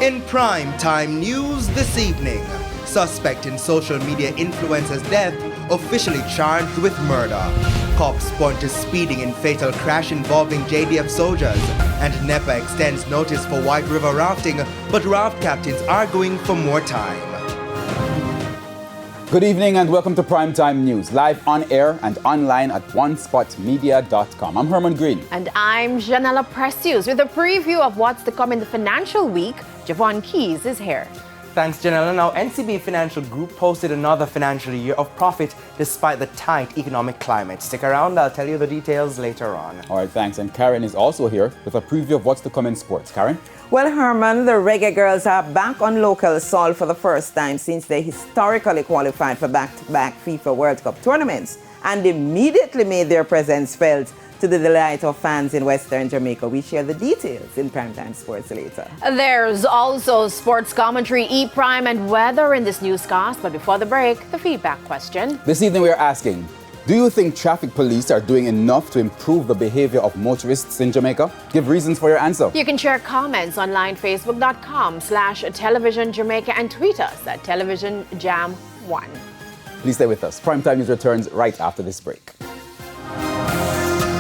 In prime time news this evening, suspect in social media influencer's death officially charged with murder. Cops point to speeding in fatal crash involving JDF soldiers, and NEPA extends notice for White River rafting, but raft captains arguing for more time. Good evening and welcome to Primetime News, live on air and online at onespotmedia.com. I'm Herman Green. And I'm Janella Precious with a preview of what's to come in the financial week. Javon Keys is here. Thanks, Janella. Now, NCB Financial Group posted another financial year of profit despite the tight economic climate. Stick around, I'll tell you the details later on. All right, thanks. And Karen is also here with a preview of what's to come in sports. Karen? Well, Herman, the Reggae Girls are back on local soil for the first time since they historically qualified for back-to-back FIFA World Cup tournaments and immediately made their presence felt to the delight of fans in Western Jamaica. We share the details in Primetime Sports later. There's also sports commentary, E-Prime, and weather in this newscast. But before the break, the feedback question. This evening we are asking, do you think traffic police are doing enough to improve the behavior of motorists in Jamaica? Give reasons for your answer. You can share comments online, facebook.com/television Jamaica, and tweet us at televisionjam1. Please stay with us. Primetime News returns right after this break.